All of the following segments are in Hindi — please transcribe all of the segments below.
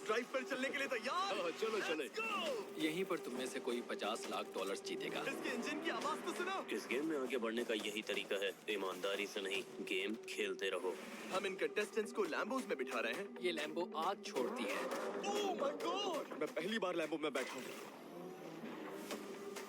ड्राइव पर चलने के लिए तैयार? चलो चले। यहीं पर तुम में से कोई $50 लाख जीतेगा। इसके इंजन की आवाज तो सुनो। इस गेम में आगे बढ़ने का यही तरीका है, ईमानदारी से नहीं, गेम खेलते रहो। हम इन कंटेस्टेंट्स को लैम्बोस में बिठा रहे हैं। ये लैम्बो आग छोड़ती है। Oh my God! मैं पहली बार लैम्बो में बैठा हूँ।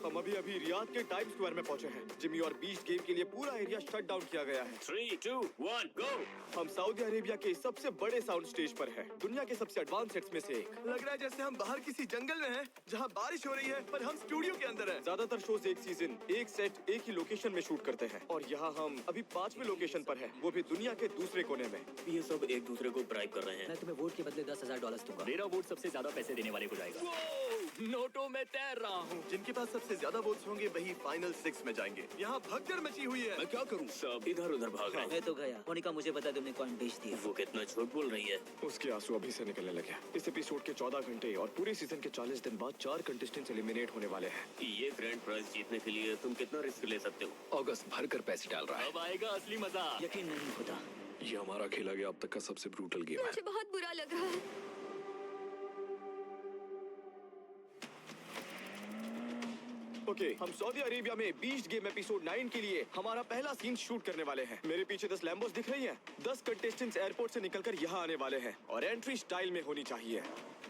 हम अभी रियाद के टाइम स्क्वायर में पहुँचे हैं। जिमी और बीस्ट गेम के लिए पूरा एरिया शट डाउन किया गया है। 3, 2, 1, गो। हम सऊदी अरेबिया के सबसे बड़े साउंड स्टेज पर हैं, दुनिया के सबसे एडवांस सेट्स में से एक। लग रहा है जैसे हम बाहर किसी जंगल में हैं, जहाँ बारिश हो रही है, पर हम स्टूडियो के अंदर हैं। ज्यादातर शोज एक सीजन, एक सेट, एक ही लोकेशन में शूट करते हैं और यहाँ हम अभी 5वें लोकेशन पर हैं, वो भी दुनिया के दूसरे कोने में। ये सब एक दूसरे को ब्राइब कर रहे हैं। मैं तुम्हें वोट के बदले $10,000 दूंगा। मेरा वोट सबसे ज्यादा पैसे देने वाले को जाएगा। नोटों में तैर रहा हूँ। जिनके पास सबसे ज्यादा वोट्स होंगे वही फाइनल 6 में जाएंगे। यहाँ भगदड़ मची हुई है। मैं क्या करूँ? सब इधर उधर भाग रहे हैं। मैं तो गया। मोनिका मुझे बता तुमने कौन बेच दिया। वो कितना झूठ बोल रही है। उसके आंसू अभी से निकलने लगे। इस एपिसोड के 14 घंटे और पूरे सीजन के 40 दिन बाद 4 कंटेस्टेंट्स एलिमिनेट होने वाले हैं। ये ग्रैंड प्राइज जीतने के लिए तुम कितना रिस्क ले सकते हो? अगस्त भर कर पैसे डाल रहा है। अब आएगा असली मजा। यकीन नहीं होता। ये हमारा खेला गया अब तक का सबसे ब्रूटल गेम है। मुझे बहुत बुरा लग रहा है। ओके, हम सऊदी अरेबिया में बीस्ट गेम एपिसोड 9 के लिए हमारा पहला सीन शूट करने वाले हैं। मेरे पीछे 10 लैम्बोस दिख रही हैं। 10 कंटेस्टेंट्स एयरपोर्ट से निकलकर यहाँ आने वाले हैं और एंट्री स्टाइल में होनी चाहिए।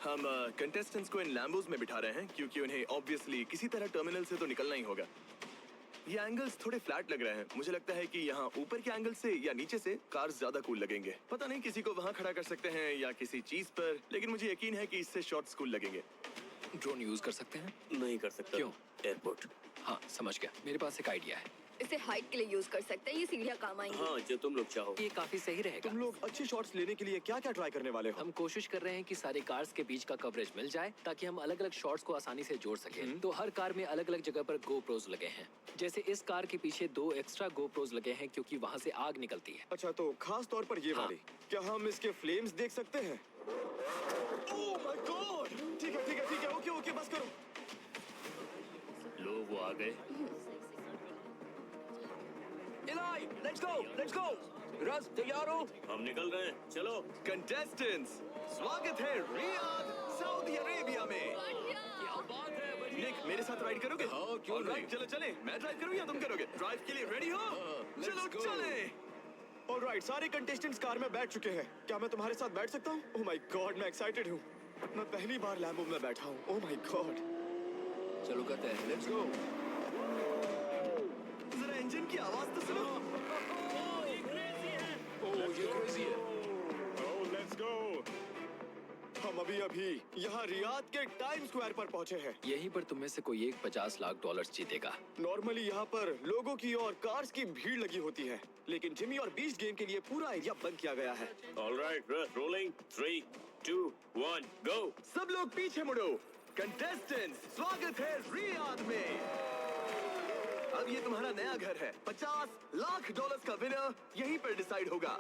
हम कंटेस्टेंट्स को इन लैम्बोस में बिठा रहे हैं क्योंकि उन्हें ऑब्वियसली किसी तरह टर्मिनल से तो निकलना ही होगा। ये एंगल्स थोड़े फ्लैट लग रहे हैं। मुझे लगता है कि यहाँ ऊपर के एंगल से या नीचे से कार ज्यादा कूल लगेंगे। पता नहीं किसी को वहाँ खड़ा कर सकते हैं या किसी चीज पर, लेकिन मुझे यकीन है कि इससे शॉट्स कूल लगेंगे। ड्रोन यूज कर सकते हैं? नहीं कर सकता। क्यों? एयरपोर्ट। हाँ, समझ गया। मेरे पास एक आइडिया है। इसे हाइट के लिए यूज कर सकते हैं। ये सीढ़ियाँ काम आएंगी। हाँ, जो तुम लोग चाहो। ये काफी सही रहेगा। तुम लोग अच्छे शॉट्स लेने के लिए क्या क्या ट्राई करने वाले हो? हम कोशिश कर रहे हैं कि सारे कार्स के बीच का कवरेज मिल जाए ताकि हम अलग अलग शॉट्स को आसानी से जोड़ सकें। तो हर कार में अलग अलग जगह पर GoPros लगे हैं। जैसे इस कार के पीछे 2 एक्स्ट्रा GoPros लगे हैं क्योंकि वहाँ से आग निकलती है। अच्छा, तो खास तौर पर ये हाँ। वाली, क्या हम इसके फ्लेम्स देख सकते हैं? Oh my God! ठीक है, ओके ओके, बस करो। लो वो आ गए। Let's go. रस, तैयार हो? हम निकल रहे हैं, चलो। कंटेस्टेंट्स, स्वागत है रियाद, सऊदी अरेबिया में। निक, मेरे साथ राइड करोगे? हाँ, क्यों नहीं? Alright, चलो चले। मैं ड्राइव करूँ या तुम करोगे? ड्राइव के लिए रेडी हो? चलो चले। ऑलराइट, सारे कंटेस्टेंट्स कार में बैठ चुके हैं। क्या मैं तुम्हारे साथ बैठ सकता हूँ? ओह माय गॉड, मैं एक्साइटेड हूँ। मैं पहली बार लैम्बो में बैठा हूँ। Oh my God. चलो करते हैं। Let's go. जरा इंजन की आवाज तो सुनो। ओह, ये क्रेजी है। ओह, लेट्स गो। हम अभी यहाँ रियाद के टाइम स्क्वायर पर पहुँचे हैं। यहीं पर तुम में से कोई एक $50 लाख जीतेगा। नॉर्मली यहाँ पर लोगों की और कार्स की भीड़ लगी होती है, लेकिन जिमी और बीस्ट गेम के लिए पूरा एरिया बंद किया गया है। Alright, rolling. 3, 2, 1, गो। सब लोग पीछे मुड़ो। कंटेस्टेंट्स, स्वागत है रियाद में। अब ये तुम्हारा नया घर है। $50 लाख का विनर यहीं पर डिसाइड होगा।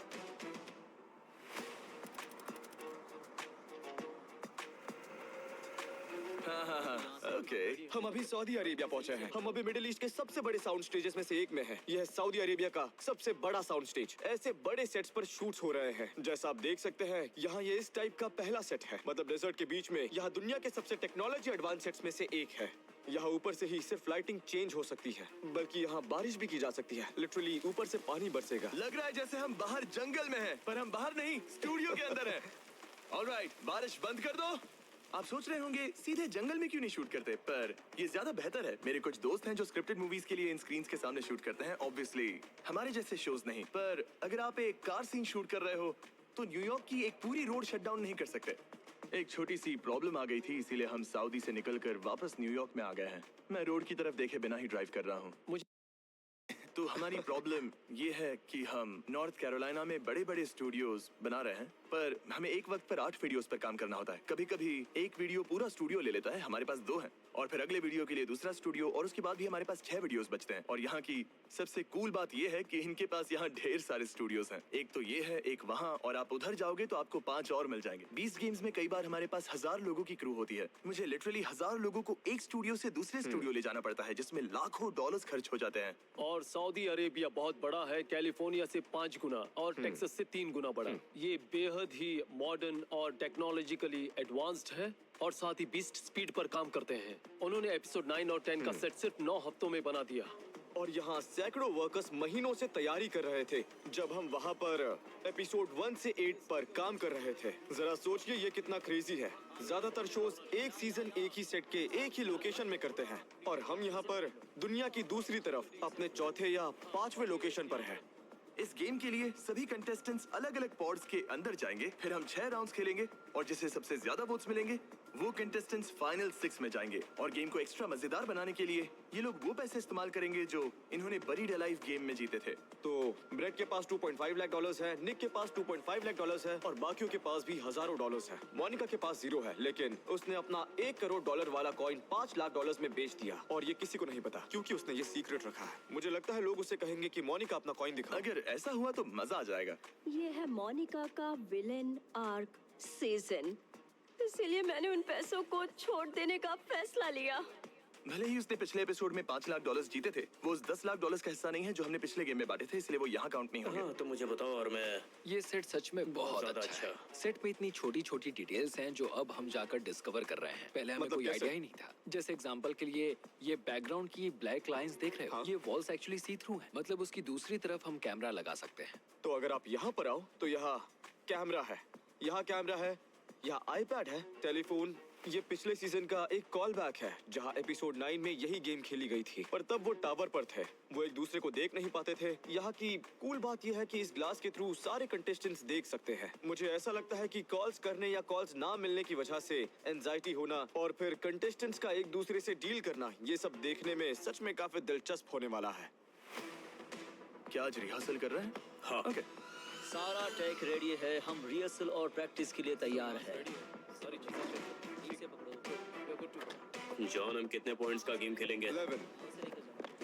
ओके। हम अभी सऊदी अरेबिया पहुंचे हैं। हम अभी मिडिल ईस्ट के सबसे बड़े साउंड स्टेजेस में से एक में हैं। यह है सऊदी अरेबिया का सबसे बड़ा साउंड स्टेज। ऐसे बड़े सेट्स पर शूट्स हो रहे हैं। जैसा आप देख सकते हैं, यहाँ ये इस टाइप का पहला सेट है। मतलब डेजर्ट के बीच में। यहाँ दुनिया के सबसे टेक्नोलॉजी एडवांस सेट्स में से एक है। यहाँ ऊपर से ही सिर्फ लाइटिंग चेंज हो सकती है, बल्कि यहाँ बारिश भी की जा सकती है। लिटरली ऊपर से पानी बरसेगा। लग रहा है जैसे हम बाहर जंगल में हैं, पर हम बाहर नहीं, स्टूडियो के अंदर हैं। ऑलराइट, बारिश बंद कर दो। आप सोच रहे होंगे सीधे जंगल में क्यों नहीं शूट करते, पर ये ज्यादा बेहतर है। मेरे कुछ दोस्त हैं जो स्क्रिप्टेड मूवीज के लिए इन स्क्रीन्स के सामने शूट करते हैं। ऑब्वियसली हमारे जैसे शोज नहीं, पर अगर आप एक कार सीन शूट कर रहे हो तो न्यूयॉर्क की एक पूरी रोड शट डाउन नहीं कर सकते। एक छोटी सी प्रॉब्लम आ गई थी, इसीलिए हम सऊदी से निकलकर वापस न्यूयॉर्क में आ गए हैं। मैं रोड की तरफ देखे बिना ही ड्राइव कर रहा हूँ। तो हमारी प्रॉब्लम ये है कि हम नॉर्थ कैरोलिना में बड़े बड़े स्टूडियोज बना रहे हैं, पर हमें एक वक्त पर 8 वीडियोस पर काम करना होता है। कभी कभी एक वीडियो पूरा स्टूडियो ले लेता है, हमारे पास 2 हैं, और फिर अगले वीडियो के लिए दूसरा स्टूडियो, और उसके बाद भी हमारे पास 6 वीडियोस बचते हैं। और यहाँ की सबसे कूल बात ये है कि इनके पास यहाँ ढेर सारे स्टूडियोज हैं। एक तो ये है, एक वहाँ, और आप उधर जाओगे तो आपको 5 और मिल जाएंगे। 20 गेम्स में कई बार हमारे पास 1000 लोगों की क्रू होती है। मुझे लिटरली 1000 लोगों को एक स्टूडियो से दूसरे स्टूडियो ले जाना पड़ता है, जिसमें लाखों डॉलर्स खर्च हो जाते हैं। और सऊदी अरेबिया बहुत बड़ा है, कैलिफोर्निया से 5 गुना और टेक्सास से 3 गुना बड़ा। ये बेहद बेहद ही मॉडर्न और टेक्नोलॉजिकली एडवांस्ड है और साथ ही बीस्ट स्पीड पर काम करते हैं। उन्होंने एपिसोड 9 और 10 का सेट सिर्फ 9 हफ्तों में बना दिया। और यहाँ सैकड़ों वर्कर्स महीनों से तैयारी कर रहे थे जब हम वहाँ पर एपिसोड 1 से 8 पर काम कर रहे थे। जरा सोचिए ये कितना क्रेजी है। ज्यादातर शोज एक सीजन एक ही सेट के एक ही लोकेशन में करते हैं और हम यहाँ पर दुनिया की दूसरी तरफ अपने चौथे या पांचवें लोकेशन पर हैं। इस गेम के लिए सभी कंटेस्टेंट्स अलग अलग पॉड्स के अंदर जाएंगे, फिर हम 6 राउंड्स खेलेंगे और जिसे सबसे ज्यादा वोट्स मिलेंगे वो कंटेस्टेंट्स फाइनल 6 में जाएंगे। और गेम को एक्स्ट्रा मजेदार बनाने के लिए ये लोग वो पैसे इस्तेमाल करेंगे जो इन्होंने बरीड अलाइव गेम में जीते थे। तो ब्रेड के पास $2.5 लाख है, निक के पास $2.5 लाख है और बाकियों के पास भी हजारों डॉलर्स है। मोनिका के पास 0 है, लेकिन उसने अपना $1 करोड़ वाला कॉइन $5 लाख में बेच दिया और ये किसी को नहीं पता क्योंकि उसने ये सीक्रेट रखा है। मुझे लगता है लोग उसे कहेंगे कि मोनिका अपना कॉइन दिखा। अगर ऐसा हुआ तो मजा आ जाएगा। ये है मोनिका का विलेन आर्क सीजन, इसीलिए मैंने उन पैसों को छोड़ देने का फैसला लिया। भले ही उसने पिछले एपिसोड में $5 लाख जीते थे, वो उस $10 लाख का हिस्सा नहीं है जो हमने पिछले गेम में बांटे थे, इसलिए वो यहाँ काउंट नहीं होंगे। हाँ तो मुझे बताओ और मैं ये सेट सच में बहुत ज्यादा अच्छा है। सेट में इतनी छोटी छोटी डिटेल्स हैं जो अब हम जाकर डिस्कवर कर रहे हैं। पहले हमें मतलब कोई कैसे? आइडिया ही नहीं था। जैसे एग्जांपल के लिए ये बैकग्राउंड की ब्लैक लाइंस देख रहे हो, हाँ। ये वॉल्स एक्चुअली सी थ्रू हैं। मतलब उसकी दूसरी तरफ हम कैमरा लगा सकते हैं। तो अगर आप यहाँ पर आओ तो यहाँ कैमरा है, यहाँ कैमरा है, यहाँ आईपैड है, टेलीफोन। ये पिछले सीजन का एक कॉल बैक है जहाँ एपिसोड 9 में यही गेम खेली गई थी, पर तब वो टावर पर थे, वो एक दूसरे को देख नहीं पाते थे। यहाँ की कूल बात यह है कि इस ग्लास के थ्रू सारे कंटेस्टेंट्स देख सकते हैं। मुझे ऐसा लगता है कि कॉल्स करने या कॉल्स ना मिलने की वजह से एंजाइटी होना और फिर कंटेस्टेंट्स का एक दूसरे से डील करना, ये सब देखने में सच में काफी दिलचस्प होने वाला है। क्या आज रिहर्सल कर रहे हैं? हाँ ओके। सारा टेक रेडी है, हम रिहर्सल और प्रैक्टिस के लिए तैयार है। जॉन हम कितने पॉइंट्स का गेम खेलेंगे? 11।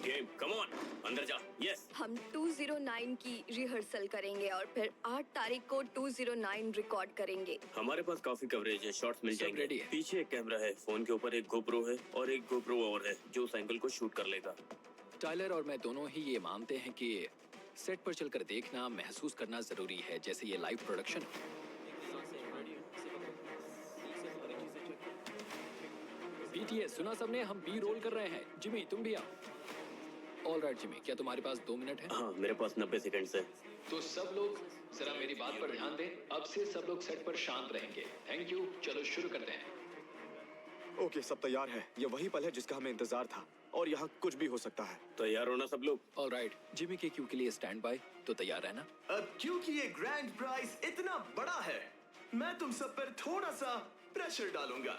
गेम कम ऑन अंदर जा। यस हम 209 की रिहर्सल करेंगे और फिर 8 तारीख को 209 रिकॉर्ड करेंगे। हमारे पास काफी कवरेज है, शॉट्स मिल सब जाएंगे। ready है। पीछे एक कैमरा है, फोन के ऊपर एक गोप्रो है और एक गोप्रो और है जो उस एंगल को शूट कर लेगा। टाइलर और मैं दोनों ही ये मानते हैं कि सेट पर चलकर देखना, महसूस करना जरूरी है, जैसे ये लाइव प्रोडक्शन। बीटीएस सुना सबने, हम बी रोल कर रहे हैं। जिमी तुम भी आओ। ऑल राइट जिमी, क्या तुम्हारे पास 2 मिनट है? हाँ मेरे पास 90 सेकंड्स है। तो सब लोग जरा मेरी बात पर ध्यान दें। अब से सब लोग सेट पर शांत रहेंगे। Thank you. चलो शुरू करते हैं। ओके, सब तैयार है। ये वही पल है जिसका हमें इंतजार था और यहाँ कुछ भी हो सकता है। तैयार हो ना सब लोग? ऑल राइट, जिमी के क्यू के लिए स्टैंड बाय। तो तैयार है ना? अब क्योंकि ये ग्रैंड प्राइज इतना बड़ा है, मैं तुम सब पर थोड़ा सा प्रेशर डालूंगा।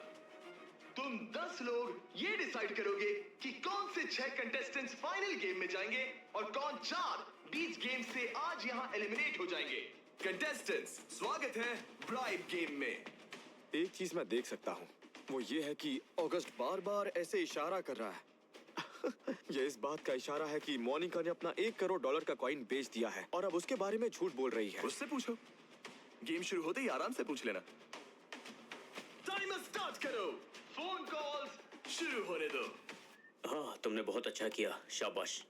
तुम 10 लोग ये डिसाइड करोगे कि कौन से 6 कंटेस्टेंट्स फाइनल गेम में जाएंगे और कौन 4 बीच गेम से आज यहाँ एलिमिनेट हो जाएंगे। कंटेस्टेंट्स, स्वागत है ब्राइब गेम में। एक चीज मैं देख सकता हूँ, वो ये है कि ऑगस्ट बार बार ऐसे इशारा कर रहा है। ये इस बात का इशारा है कि मोनिका ने अपना $1 करोड़ का कॉइन बेच दिया है और अब उसके बारे में झूठ बोल रही है। उससे पूछो, गेम शुरू होते ही आराम से पूछ लेना। टाइमर स्टार्ट करो, फोन कॉल्स शुरू होने दो। हाँ तुमने बहुत अच्छा किया, शाबाश।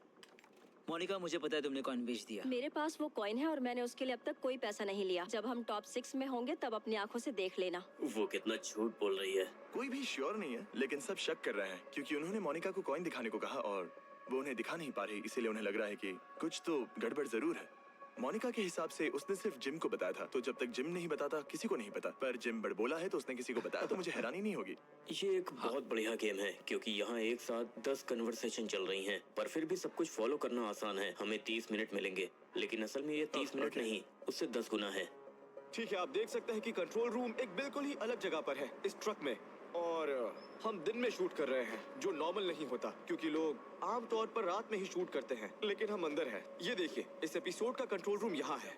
मोनिका मुझे पता है तुमने कॉइन बेच दिया। मेरे पास वो कॉइन है और मैंने उसके लिए अब तक कोई पैसा नहीं लिया। जब हम टॉप 6 में होंगे तब अपनी आंखों से देख लेना। वो कितना झूठ बोल रही है। कोई भी श्योर नहीं है, लेकिन सब शक कर रहे हैं क्योंकि उन्होंने मोनिका को कॉइन दिखाने को कहा और वो उन्हें दिखा नहीं पा रही, इसीलिए उन्हें लग रहा है कि कुछ तो गड़बड़ जरूर है। मोनिका के हिसाब से उसने सिर्फ जिम को बताया था, तो जब तक जिम नहीं बताता किसी को नहीं पता। पर जिम बड़बोला है तो उसने किसी को बताया, तो मुझे हैरानी नहीं होगी। ये एक बहुत बढ़िया गेम है क्योंकि यहाँ एक साथ 10 कन्वर्सेशन चल रही हैं, पर फिर भी सब कुछ फॉलो करना आसान है। हमें 30 मिनट मिलेंगे, लेकिन असल में ये 30 मिनट नहीं, उससे 10 गुना है। ठीक है, आप देख सकते हैं कि कंट्रोल रूम एक बिल्कुल ही अलग जगह पर है इस ट्रक में, और हम दिन में शूट कर रहे हैं जो नॉर्मल नहीं होता क्योंकि लोग आमतौर पर रात में ही शूट करते हैं, लेकिन हम अंदर हैं। ये देखिए, इस एपिसोड का कंट्रोल रूम यहाँ है।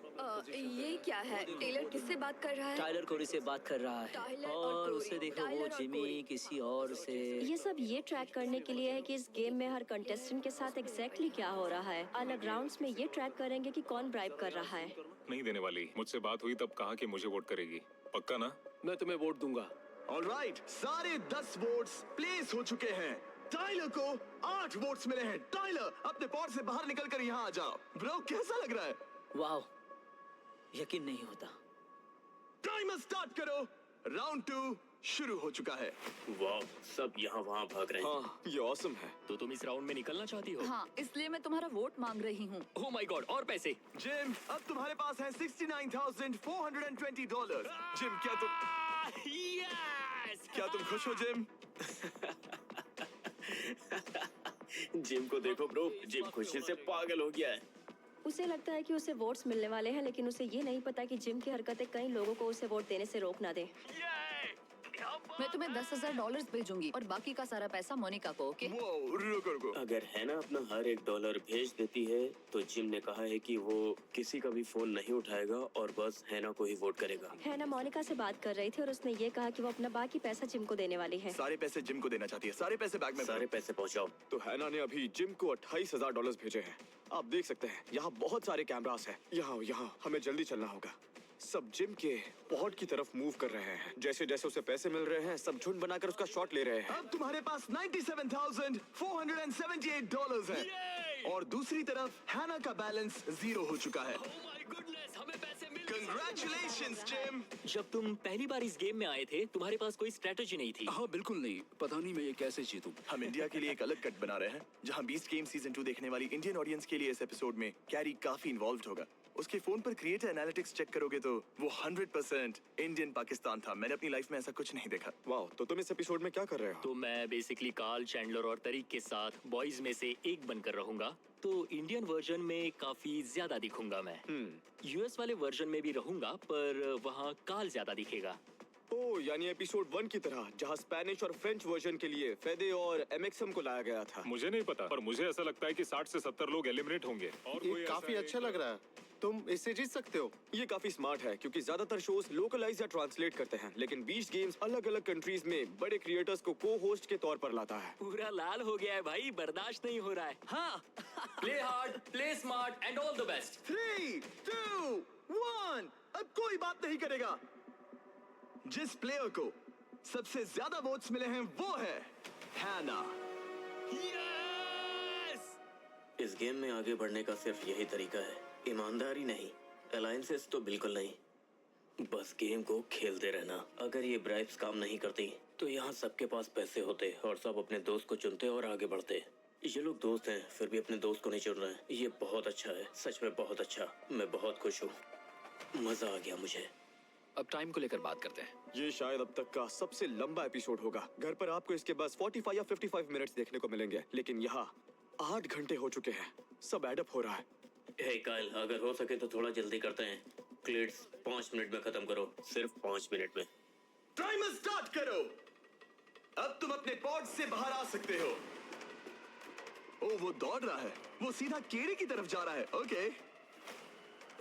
ये क्या है? टेलर किससे बात कर रहा है? टाइलर कोरी से बात कर रहा है टाइलर और और कोरी, उसे देखो, टाइलर वो और जिमी कोरी। किसी और से। ये सब ये ट्रैक करने के लिए है कि इस गेम में हर कंटेस्टेंट के साथ एग्जैक्टली क्या हो रहा है। अलग राउंड्स में ये ट्रैक करेंगे कि कौन ब्राइब कर रहा है। नहीं देने वाली। मुझसे बात हुई तब कहा कि मुझे वोट करेगी। पक्का ना? मैं तुम्हें वोट दूंगा। ऑलराइट, सारे 10 वोट्स प्लेस हो चुके हैं। टाइलर को 8 वोट्स मिले हैं। टाइलर, अपने पॉड से बाहर निकल कर यहाँ आ जाओ। ब्रो, कैसा लग रहा है? वाह, यकीन नहीं होता। टाइमर स्टार्ट करो। राउंड 2 शुरू हो चुका है। वाह, सब यहाँ वहाँ भाग रहे हैं। हाँ, ये ऑसम है। तो तुम इस राउंड में निकलना चाहती हो? हाँ, इसलिए मैं तुम्हारा वोट मांग रही हूँ। ओह माय गॉड, और पैसे? जिम, अब तुम्हारे पास है $69,420। जिम, क्या तुम खुश हो जिम? जिम को देखो ब्रो, जिम खुशी से पागल हो गया है। उसे लगता है कि उसे वोट्स मिलने वाले हैं, लेकिन उसे ये नहीं पता कि जिम की हरकतें कई लोगों को उसे वोट देने से रोक ना दे। मैं तुम्हें $10,000 भेजूंगी और बाकी का सारा पैसा मोनिका को, ओके? वो रुको। अगर हैना अपना हर $1 भेज देती है तो जिम ने कहा है कि वो किसी का भी फोन नहीं उठाएगा और बस हैना को ही वोट करेगा। हैना मोनिका से बात कर रही थी और उसने ये कहा कि वो अपना बाकी पैसा जिम को देने वाली है। सारे पैसे जिम को देना चाहती है। सारे पैसे बैग में भरो। सारे पैसे पहुंचाओ। तो हैना ने अभी जिम को $28,000 भेजे हैं। आप देख सकते हैं यहाँ बहुत सारे कैमरास हैं। यहाँ हमें जल्दी चलना होगा। सब जिम के पॉड की तरफ मूव कर रहे हैं। जैसे जैसे उसे पैसे मिल रहे हैं, सब झुंड बनाकर उसका शॉट ले रहे हैं। अब तुम्हारे पास $97,478 है और दूसरी तरफ हैना का बैलेंस 0 हो चुका है। हमें पैसे मिल Congratulations, जिम। जब तुम पहली बार इस गेम में आए थे, तुम्हारे पास कोई स्ट्रेटजी नहीं थी। हाँ बिल्कुल नहीं, पता नहीं मैं ये कैसे जीतूं। हम इंडिया के लिए एक अलग कट बना रहे हैं, जहां बीस्ट गेम सीजन 2 देखने वाली इंडियन ऑडियंस के लिए इस एपिसोड में कैरी काफी इन्वॉल्व्ड होगा। उसके फोन पर क्रिएटर एनालिटिक्स चेक करोगे तो वो 100% इंडियन पाकिस्तान था। मैंने अपनी लाइफ में ऐसा कुछ नहीं देखा। वाह, तो तुम इस एपिसोड में क्या कर रहे हो? तो मैं बेसिकली कार्ल, चैंडलर और तरीक के साथ बॉयज में से एक बनकर रहूंगा। तो इंडियन वर्जन में काफी ज्यादा दिखूंगा मैं। यूएस वाले वर्जन में भी रहूंगा, पर वहाँ कार्ल ज्यादा दिखेगा। ओह, यानी एपिसोड 1 की तरह, जहाँ स्पेनिश और फ्रेंच वर्जन के लिए फेदे और एमएक्सएम को लाया गया था। मुझे नहीं पता, पर मुझे ऐसा लगता है कि 60 से 70 लोग एलिमिनेट होंगे। और कोई काफी ऐसा अच्छा लग रहा है। तुम इससे जीत सकते हो। ये काफी स्मार्ट है क्योंकि ज्यादातर शोज लोकलाइज या ट्रांसलेट करते हैं, लेकिन बीस्ट गेम्स अलग अलग कंट्रीज में बड़े क्रिएटर्स को को होस्ट के तौर पर लाता है। पूरा लाल हो गया है भाई, बर्दाश्त नहीं हो रहा है। हाँ, play hard, play smart and all the best. 3, 2, 1। अब कोई बात नहीं करेगा। जिस प्लेयर को सबसे ज्यादा वोट्स मिले हैं वो है हैना। इस गेम में आगे बढ़ने का सिर्फ यही तरीका है, ईमानदारी नहीं, अलायंसेस तो बिल्कुल नहीं, बस गेम को खेलते रहना। अगर ये ब्राइब्स काम नहीं करती तो यहाँ सबके पास पैसे होते और सब अपने दोस्त को चुनते और आगे बढ़ते। ये लोग दोस्त हैं फिर भी अपने दोस्त को नहीं चुन रहे हैं। ये बहुत अच्छा है, सच में बहुत अच्छा। मैं बहुत खुश हूँ, मजा आ गया मुझे। अब टाइम को लेकर बात करते हैं। ये शायद अब तक का सबसे लंबा एपिसोड होगा। घर पर आपको इसके बस 45 या 55 मिनट्स देखने को मिलेंगे, लेकिन यहाँ 8 घंटे हो चुके हैं। सब एडअप हो रहा है। हे काइल, अगर हो सके तो थोड़ा जल्दी करते हैं। क्लिड्स 5 मिनट में खत्म करो, सिर्फ 5 मिनट में। टाइमर स्टार्ट करो। अब तुम अपने पॉड से बाहर आ सकते हो। ओ, वो दौड़ रहा है। वो सीधा कीड़े की तरफ जा रहा है। ओके।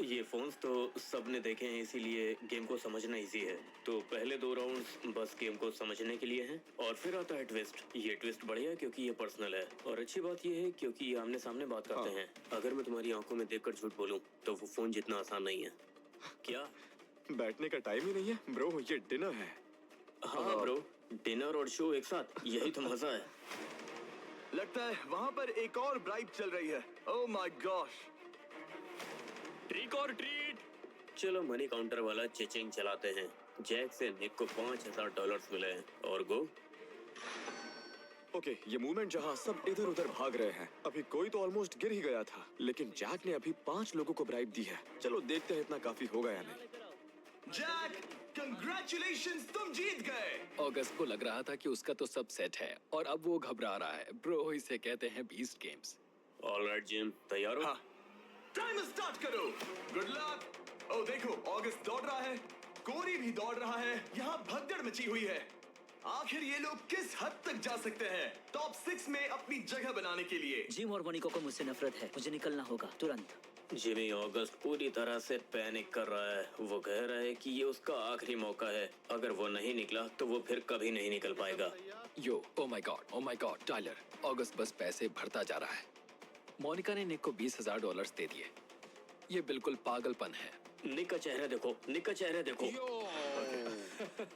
ये फोन्स तो सबने देखे हैं, इसीलिए गेम को समझना इजी है। तो पहले 2 राउंड्स बस गेम को समझने के लिए हैं और फिर आता है ट्विस्ट। ये ट्विस्ट बढ़िया है क्योंकि ये पर्सनल है और अच्छी बात ये है क्योंकि ये आमने सामने बात करते हैं। अगर मैं तुम्हारी आंखों में देखकर झूठ बोलूं तो वो फोन जितना आसान नहीं है। क्या बैठने का टाइम ही नहीं है ब्रो, ये डिनर है। हाँ ब्रो, डिनर और शो एक साथ, यही तो मजा है। लगता है वहाँ पर एक और ब्राइब चल रही है। Oh my gosh. ट्रिक और ट्रीट। चलो मनी काउंटर वाला चिचिंग चलाते हैं। जैक से निक को $5,000 मिले हैं और गो। ओके, ये मूवमेंट जहाँ सब इधर उधर भाग रहे हैं। अभी कोई तो ऑलमोस्ट गिर ही गया था, लेकिन जैक ने अभी 5 लोगों को ब्राइब दी है। चलो देखते हैं इतना काफी होगा या नहीं। जैक, कंग्रेचुलेशंस, तुम जीत गए। ऑगस्ट को लग रहा था कि उसका तो सब सेट है और अब वो घबरा रहा है। ब्रो, इसे कहते हैं बीस्ट गेम्स। ऑलराइट जिम, तैयार हो? हाँ। टाइमर स्टार्ट करो। Good luck. ओ देखो, ऑगस्ट दौड़ रहा है, कोरी भी दौड़ रहा है। यहाँ भगदड़ मची हुई है। आखिर ये लोग किस हद तक जा सकते हैं टॉप 6 में अपनी जगह बनाने के लिए? जिम और मोनिका को मुझसे नफरत है, मुझे निकलना होगा तुरंत। जिमी ऑगस्ट पूरी तरह से पैनिक कर रहा है। वो कह रहा है कि ये उसका आखिरी मौका है। अगर वो नहीं निकला तो वो फिर कभी नहीं निकल पाएगा। Yo, oh my God, Tyler. August बस पैसे भरता जा रहा है। मोनिका ने निक को $20,000 दे दिए। ये बिल्कुल पागलपन है। निक का चेहरा देखो, निक का चेहरा देखो।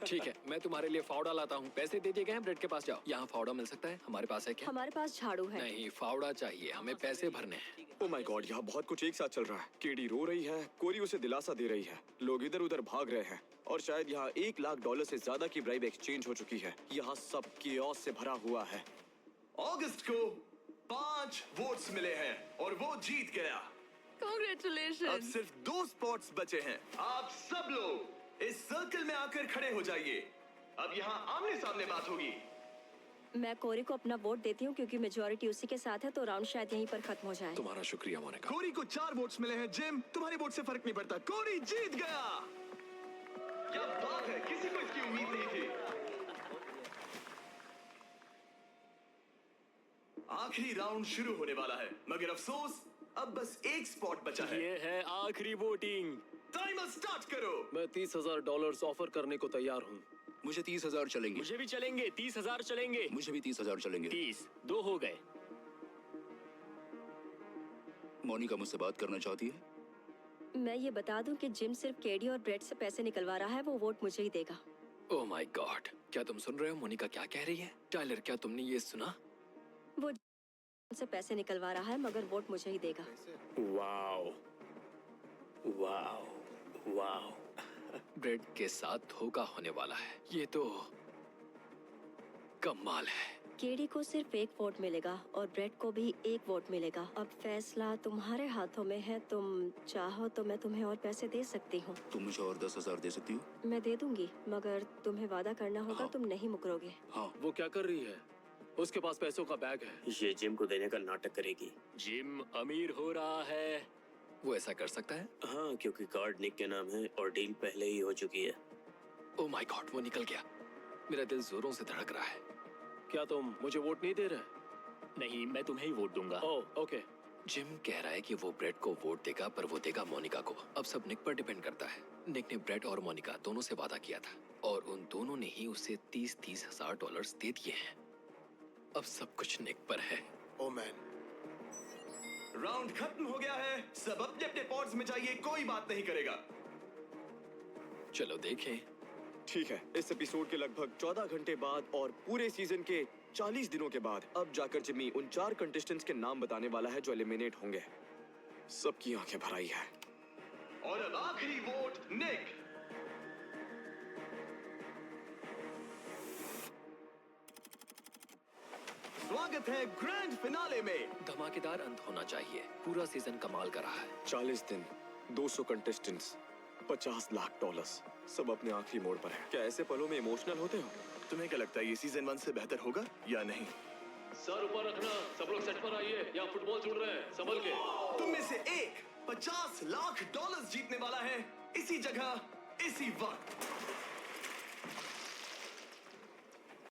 ठीक है, मैं तुम्हारे लिए फावड़ा लाता हूँ। पैसे दे दिए गए हैं, ब्रेड के पास जाओ। यहाँ फावड़ा मिल सकता है? हमारे पास है क्या? हमारे पास झाड़ू है। नहीं, फावड़ा चाहिए, हमें पैसे भरने हैं। ओ माय गॉड, यहाँ बहुत कुछ एक साथ चल रहा है। केडी रो रही है, कोरी उसे दिलासा दे रही है, लोग इधर उधर भाग रहे हैं और शायद यहाँ $1 लाख से ज्यादा की ब्राइब एक्सचेंज हो चुकी है। यहाँ सब कियोस से भरा हुआ है। अगस्त को 5 वोट्स मिले हैं और वो जीत गया। अब Congratulations! सिर्फ 2 स्पॉट्स बचे हैं। आप सब लोग इस सर्कल में आकर खड़े हो जाइए। अब यहाँ आमने सामने बात होगी। मैं कोरी को अपना वोट देती हूँ क्योंकि मेजोरिटी उसी के साथ है, तो राउंड शायद यहीं पर खत्म हो जाए। तुम्हारा शुक्रिया मोनिका। कोरी को 4 वोट्स मिले हैं। जिम, तुम्हारे वोट से फर्क नहीं पड़ता, कोरी जीत गया। क्या बात है, किसी को इसकी उम्मीद नहीं थी। आखिरी राउंड शुरू होने वाला है, मगर अफसोस अब बस एक स्पॉट बचा है। ये है आखिरी वोटिंग। टाइमर स्टार्ट करो। मैं $30,000 ऑफर करने को तैयार हूँ। मुझे 30,000 चलेंगे। मुझे भी चलेंगे, 30,000 चलेंगे। मुझे भी 30,000 चलेंगे। 30, 2 हो गए। मोनिका मुझसे बात करना चाहती है। मैं ये बता दूं कि जिम सिर्फ केडी और ब्रेड से पैसे निकलवा रहा है, वो वोट मुझे ही देगा। ओह माय गॉड, क्या तुम सुन रहे हो मोनिका क्या कह रही है? टाइलर, क्या तुमने ये सुना? वो से पैसे निकलवा रहा है मगर वोट मुझे ही देगा। Wow, wow, wow. ब्रेड के साथ धोखा होने वाला है। ये तो कमाल है। केडी को सिर्फ 1 वोट मिलेगा और ब्रेड को भी 1 वोट मिलेगा। अब फैसला तुम्हारे हाथों में है। तुम चाहो तो मैं तुम्हें और पैसे दे सकती हूँ। तुम मुझे और 10,000 दे सकती हो? मैं दे दूंगी, मगर तुम्हें वादा करना होगा। हाँ। तुम नहीं मुकरोगे। हाँ। वो क्या कर रही है? उसके पास पैसों का बैग है। ये जिम को देने का नाटक करेगी। जिम अमीर हो रहा है। वो ऐसा कर सकता है? हाँ, क्योंकि कार्ड निक के नाम है और डील पहले ही हो चुकी है। ओह माय गॉड, वो निकल गया। मेरा दिल जोरों से धड़क रहा है। क्या तुम मुझे वोट नहीं दे रहे? नहीं, मैं तुम्हें ही वोट दूंगा। ओह, ओके। जिम कह रहा है कि वो ब्रेड को वोट देगा, पर वो देगा मोनिका को। अब सब निक पर डिपेंड करता है। निक ने ब्रेड और मोनिका दोनों से वादा किया था और उन दोनों ने ही उसे $30,000 दे दिए हैं। अब सब कुछ निक पर है। ओ मैन, राउंड खत्म हो गया है। सब अपने अपने पॉड्स में जाइए, कोई बात नहीं करेगा। चलो देखें। ठीक है, इस एपिसोड के लगभग 14 घंटे बाद और पूरे सीजन के 40 दिनों के बाद अब जाकर जिम्मी उन 4 कंटेस्टेंट्स के नाम बताने वाला है जो एलिमिनेट होंगे। सबकी आंखें भर आई है। और अब आखिरी वोट निक। स्वागत है ग्रैंड फिनाले में। धमाकेदार अंत होना चाहिए। पूरा सीजन कमाल का रहा है। 40 दिन, 200 कंटेस्टेंट्स, $50 लाख। सब अपने आखिरी मोड़ पर है। क्या ऐसे पलों में इमोशनल होते हो? तुम्हें क्या लगता है ये सीजन 1 से बेहतर होगा या नहीं? सर ऊपर रखना, सब लोग सेट पर आइए। यहाँ फुटबॉल जुड़ रहे हैं, संभल के। तुम में से एक $50 लाख जीतने वाला है, इसी जगह इसी वक्त।